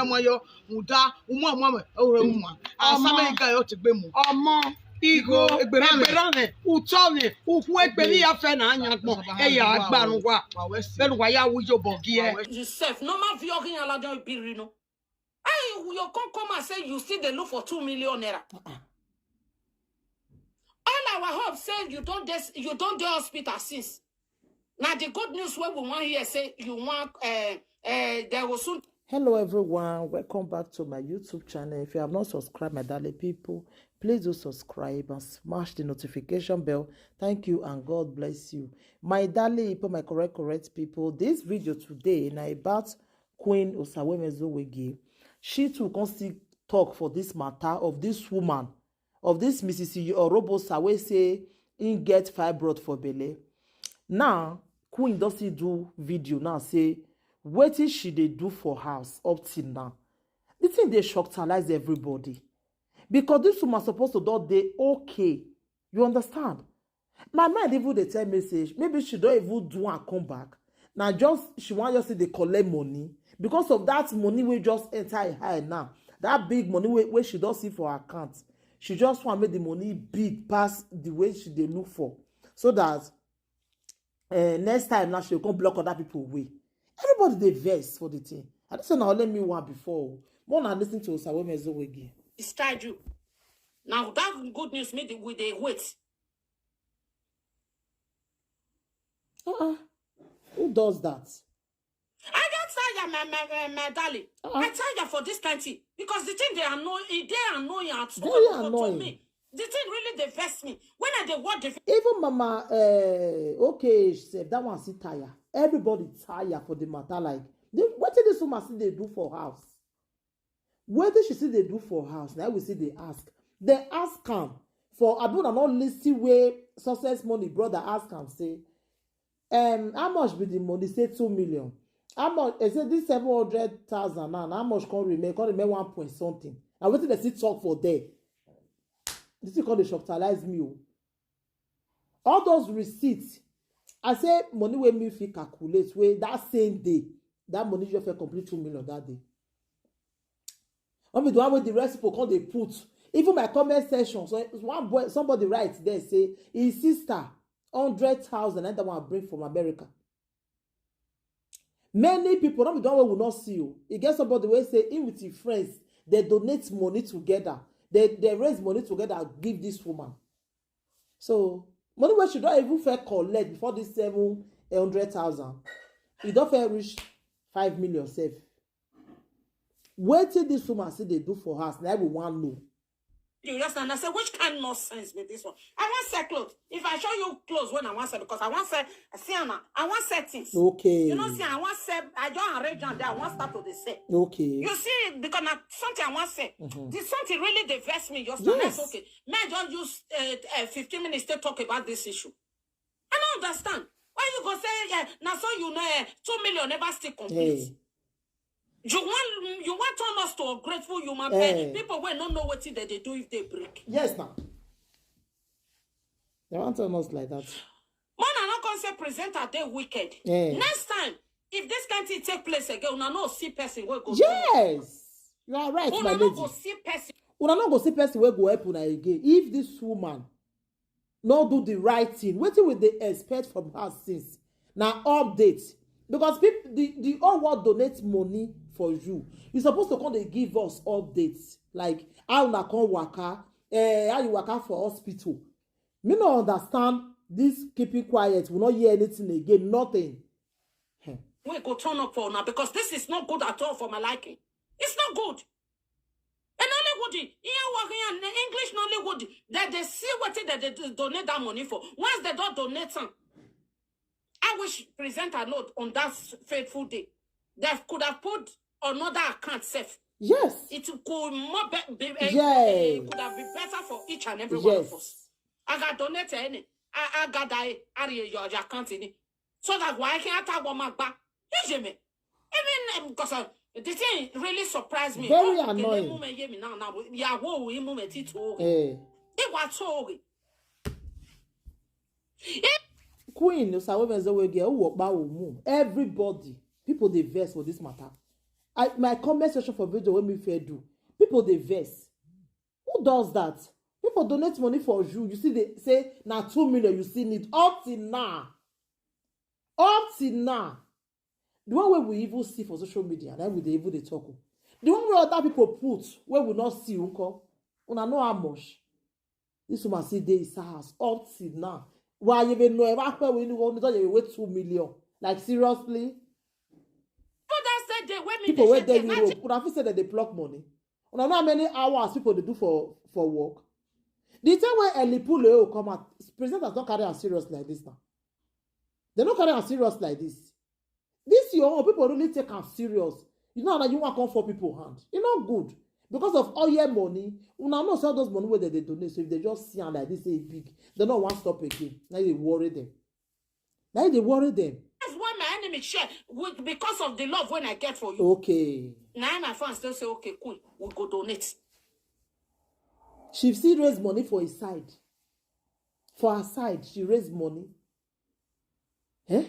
moyo muda umo ore umwa asame ga yo tigbe mu omo igo egberame utone ukun egbeli ya fe na anyagbon eya agbarun wa benu wa ya wujo bogi e yourself normal viorin alajon ibiri no hey you come and say you still dey look for 2 million naira all our hope say you don't do hospital since. Now the good news where we want here say you want there was soon. Hello everyone, welcome back to my YouTube channel. If you have not subscribed, my darling people, please do subscribe and smash the notification bell. Thank you and God bless you. My darling people, my correct people, this video today na about Queen Osawemezowegi. She too can still talk for this matter of this woman, of this Mrs. Orobosa, wey say in get fibroid for belle. Now Queen doesn't do video now say wetin she dey do for house up till now. The thing dey shocktalize everybody because this woman supposed to do dey okay. You understand? My mind even dey tell message maybe she don't even do and come back. Now just she want just say dey collect money because of that money wey just enter her now. That big money wey she don see for her account. She just want make the money big pass the way she dey look for, so that next time now she will come block other people away. Everybody dey vex for the thing. I just say now let me one before. More than listen to Osawemezowegi. It's tried you. Now that good news me with the wait. Who does that? I don't tell you, my darling. I tell you for this country because the thing they annoying at all. Me. The thing really they vex me. When I dey watch the even Mama okay, she said that one sit tire. Everybody tired for the matter. Like what did this woman see they do for house? What did she see they do for house? Now we see they ask. They ask him for I don't know listen where success money brother ask him say how much be the money? Say 2 million. How much? I said this 700,000 now. How much can remain? Can remain 1 point something. And what did they see talk for there? This is called the shocktalize me. All those receipts. I say money wey me fit calculate wey that same day that money just fit complete 2 million that day. I mean the one with the rest people come they put even my comment section. So one boy somebody writes there say his sister 100,000 and that one bring from America. Many people not be the one will not see you. You get somebody will say in with your friends they donate money together. They raise money together and give this woman. So money where she don't even fair collect before this 700,000. It don't fair reach 5 million safe. Wait till this woman see they do for us. Now everyone know. You understand? I said, which kind of nonsense with this one? I want set clothes. If I show you clothes when I want set, because I want set, see Anna, I want settings. Okay. You know, see, I want set, I don't arrange on there, I want start to the set. Okay. You see, because now something I want set. This something really diverts me. Just Yes. That's okay. May I just use 15 minutes to talk about this issue? I don't understand. Why you go say, yeah, now so you know 2 million never still complete. Hey. You want turn us to a grateful human being. People will not know what they do if they break. Yes, now. They want to us like that. Man, I'm not going to say presenter they wicked. Next time, if this can't take place again, we not see person will go. Yes, you are right, my lady. Go see person. We not go see person will go help una again. If this woman not do the right thing, what will they expect from her since? Now update. Because people, the whole world donates money for you. You're supposed to come and give us updates. Like, how you come waka, how you waka for hospital. Me not understand this keeping quiet. We not hear anything again. Nothing. We go turn up for now because this is not good at all for my liking. It's not good. And Nollywood, English Nollywood, that they see what they donate that money for. Once they don't donate some, I wish present a note on that fateful day. They could have put another account safe. Yes. It could more yes. Could have been better for each and every one of us. I got donated any. I got that your account in it. So that why I can't have one back. Even because the thing really surprised me. Very annoying. Yahoo, it was so. Queen Osawemezowegi who work ba omu. Everybody, people they vex for this matter. my comment section for video when me fair do. People they vex. Who does that? People donate money for you. You see they say now 2 million you see need up till now. Up till now. The one where we even see for social media, then we even they talk. The one where other people put where we not see uncle. Una know how much. This woman see there is house up till now. Why you even know if we you wait 2 million? Like seriously? People wait there Europe. Could have said that they block money. Una know how many hours people they do for work. The time when Elipule come out, presenters don't carry as serious like this now. They don't carry as serious like this. This year, people really take am serious. You know that you want to come for people hand. It's not good. Because of all your money, una know sell those money where they donate. So if they just see and like this say big, they don't want to stop again. Now they worry them. That's why my enemy share because of the love when I get for you. Okay. Now my fans still say, okay, cool, we'll go donate. She still raise money for his side. For her side, she raised money. Eh?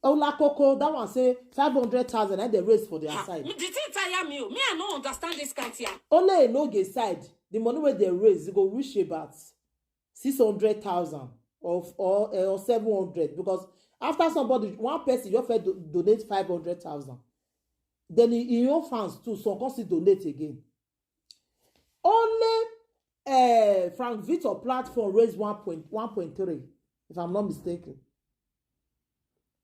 Ola Coco, that one say 500,000 and they raise for their side. Did it tire me? Me, I don't understand this kind here. Only a no side, the money where they raise, they go reach about 600,000 or 700 because after somebody, one person, your friend donate 500,000. Then in your fans too, so can donate again. Only Frank Victor platform raised 1.3, if I'm not mistaken.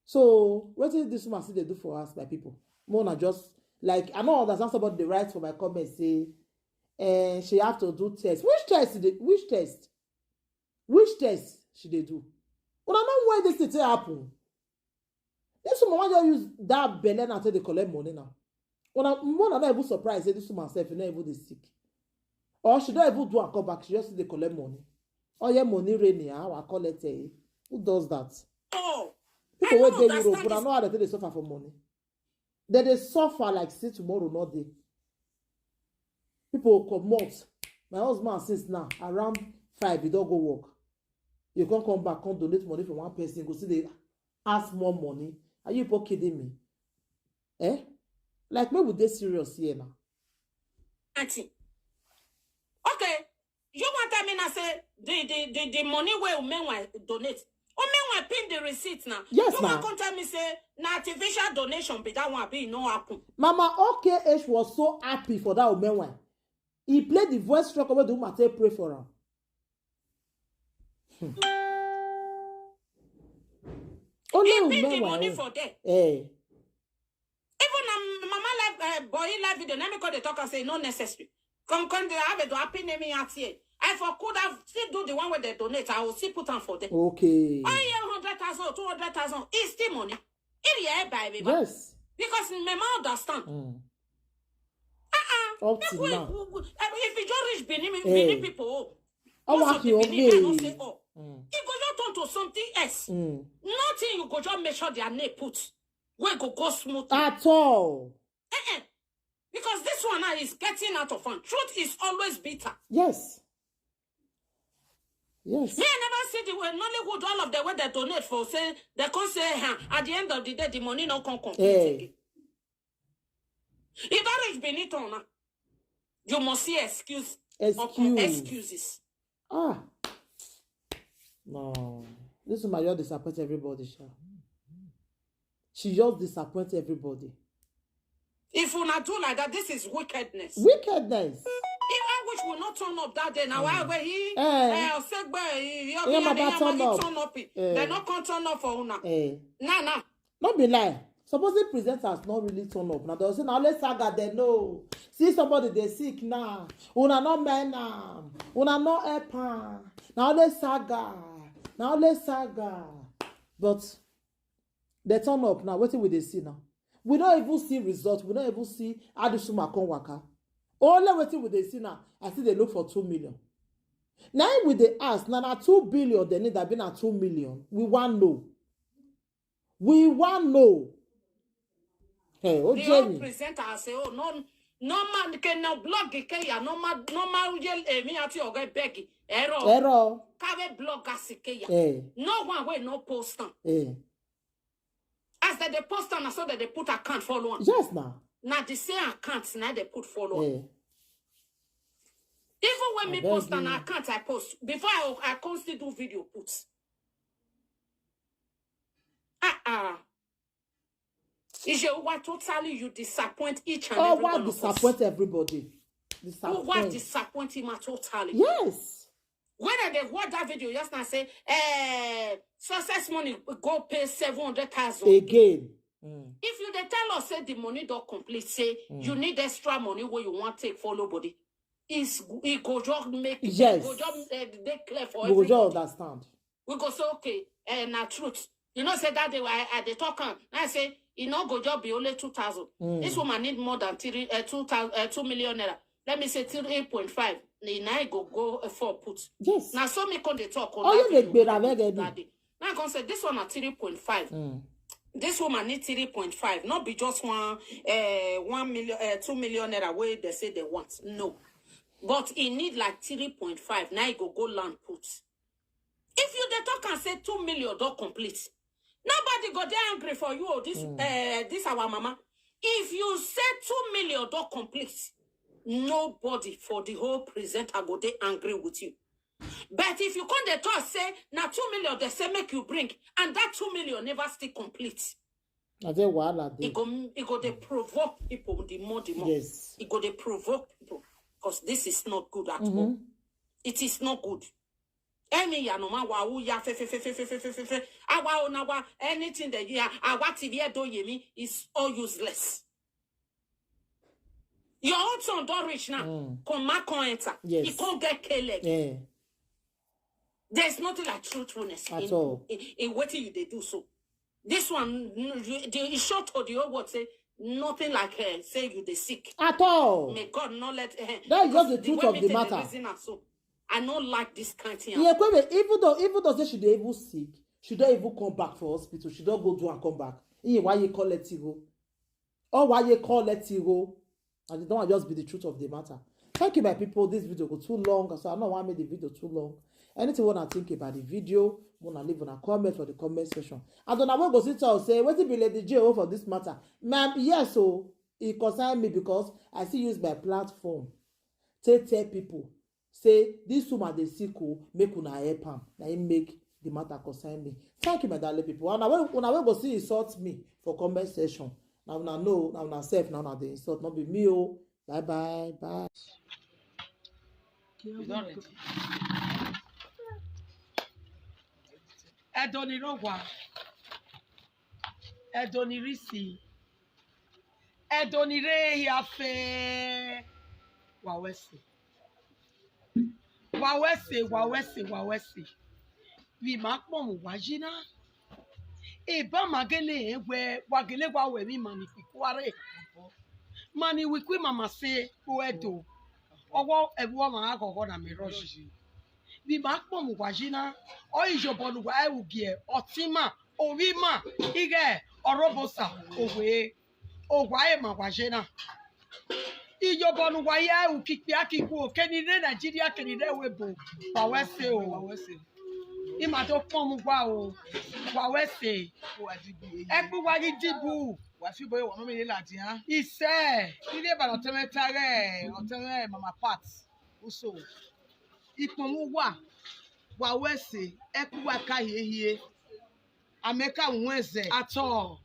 So what is this woman they do for us, my people? Mona just like I know understand somebody they write for my comments say, she have to do test. Which test should they do? Well, I know why this thing happen. This woman just use that belly until they collect money now. When I'm not even surprised, say this woman self, you not even they sick. Or she don't even do and come back, she just they collect money. Oh yeah, money rainy, how I call it. Who does that? Oh, people wait there Europe, but I know how they suffer for money. Then they suffer like say tomorrow, not day. People come out. My husband since now around 5, you don't go work. You can't come back, can't donate money from one person, go see they ask more money. Are you people kidding me? Eh? Like maybe they serious here now. Auntie. Okay, you want to mean I say the money where men donate. Men pin the receipt now. Yes, you ma'am. want to tell me say na artificial donation be that one be no happen. Mama OKH was so happy for that woman. He played the voice track over the woman to pray for her. Only He paid the woman money for that. Eh. Even mama live boy live video. Let me call the talk and say no necessary. Come they have a do happy naming out here. I could have still do the one where they donate. I will still put on for them. Okay. Oh yeah, 100,000 or 200,000 is still money. If yeah, baby. Yes. Because my mom understand. Up to now. If you just reach Benin people, want you Benin, they don't say it go just turn to something else. Nothing you go just make sure their name put. Where go smooth. At all. Because this one now is getting out of hand. Truth is always bitter. Yes. Yes. Me, I never see the way Nollywood, all of the way they donate for, say, they can say, at the end of the day, the money not come complete again. If that is Benito now, you must see excuses. Ah. No. This woman just disappoint everybody, sha. She just disappoints everybody. If you not do like that, this is wickedness. Wickedness. If I wish will not turn up that day, now where he turn up, they not can turn up for una. Nah. Don't be lie. Supposing presenters not really turn up. Now they say now let's saga they know. See somebody they sick now. Una not men now. Una not epa. Now let's saga. But they turn up now. What will they see now? We don't even see results. We don't even see how the suma come waka. Only waiting with they see now. I see they look for 2 million. Now with the ask, now 2 billion, they need that been at 2 million. We want know. Hey, oh Jenny. Presenter say, oh no man can now blog it. No man yell me at your guy Becky. Error. Kave blog asikeya. No one way no post. As that they post on so that they put account follow on. Yes, now. Now the same account now they put follow. Eh. Even when I me beg post an you. account, I post before I constantly do video puts. Is your what totally you disappoint each and every what one of us? disappoint everybody? What disappoint him totally? Yes. When I watch that video, just now say, success money go pay 700,000 again. If you they tell us say the money don't complete, say you need extra money where you want to take follow body, it go just make Yes. go just they clear for We will everybody. just understand. We go say okay, na truth. You know, say that day I they talk on. I say it no go job be only 2,000. This woman need more than 2 million naira. Let me say 3.5. Now go 4 put. Yes. Now so me come they talk on Oh, that you video that day. Now I can say this one at 3.5. This woman need 3.5. Not be just 1 million 2 million naira way they say they want. No. But it need like 3.5. Now you go land put. If you the talk and say 2 million don't complete, nobody go there angry for you. This our mama. If you say 2 million don't complete, nobody for the whole presenter go there angry with you. But if you come the talk say now 2 million they say make you bring, and that 2 million never still complete. It go they provoke people the more. Yes. It go they provoke people because this is not good at all. It is not good. Any ya no ma wa ya fe awa onawa anything that ya awa TV do yemi is all useless. Your own son don't reach now. Come enter. Yes. He can't get killed. Yeah. There's nothing like truthfulness At all. In what you they do so. This one the short to the whole word say nothing like say you they sick. At all. May God not let That is just the truth of the matter. I don't like this kind of thing. Yeah, even though say she dey even sick, she don't even come back for hospital. She don't go do and come back. Why you call let you go? Or why you call let you go? And it don't just be the truth of the matter. Thank you, my people. This video go too long, so I don't want to make the video too long. Anything you want to think about the video, wanna leave on a comment for the comment section. I don't know what go sit and say, what be Lady J.O. for this matter? Ma'am, yes, so it concern me because I still use my platform to tell people. Say this woman dey sick o, make una help am. Na him make the matter concern me. Thank you, my darling people. And una wey go see insult me for comment section. Now una know, now una self, now una dey insult. Not be me o. Bye bye, bye. You don't ready. Edonirowa. Edonirisi. Edonire yafe. Wawese. Wawese. Vi makmo wajina. Eba magele we wagele wa we mi mani kware. Mani wikwi mama se oedo. Owo ewo ma agogo na mi rush. Vi makmo wajina. Oijobonu wa ewugie otima orima ige orobosa owe ogwae ma wajina. Ijobonu wa ya ukikpi akiku kenire Nigeria kenire webo wawese o. Ima to pon wa o wawese eku wa dibu Wa fi boy wa mama ni lati ha. ise Ile ba lo teme mama pat. Uso. Ipon mu wa wese eku wa ka yeye. Ameka nweze ato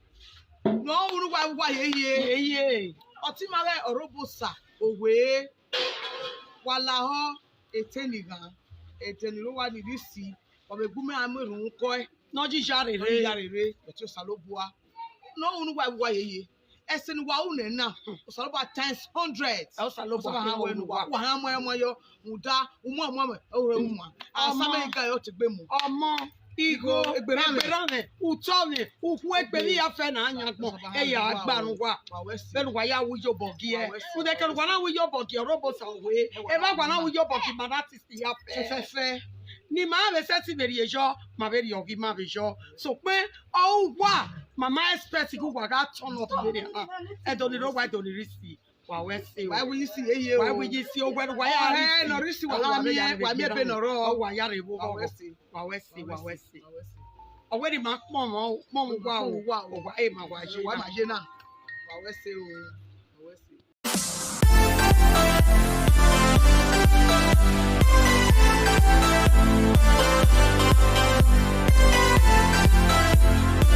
no uru wa yeye. eye Otimare Orobosa owe walaho etenigan eteniro wa ni risi obegume amerun ko e noji jare rere beto salobua no unu wa yeye esen wa unu na salobua times 100 e salobua ha wenu wa ha mo yo muda umu ore umu asame ga yo tegbe mu omo igo egberane utone ukwu ekpeli ya fe na anyagbon eya agbarun wa benu wa ya wujo bogi e ude kenu wa na wujo bogi Orobosa owe e ba gwa na wujo bogi manatist ya fe ni ma be seti beri ejo ma beri yogi ma be jo so pe o wa mama expect ku wa ga turn up beri ha e do ni ro wa do ni risi wa wese why will you see eye why will you see o gwa wa ya no risi wa mi be no ro o wa ya re wo wa wese already ma pon mo wa o wa e ma wa je na wa wese o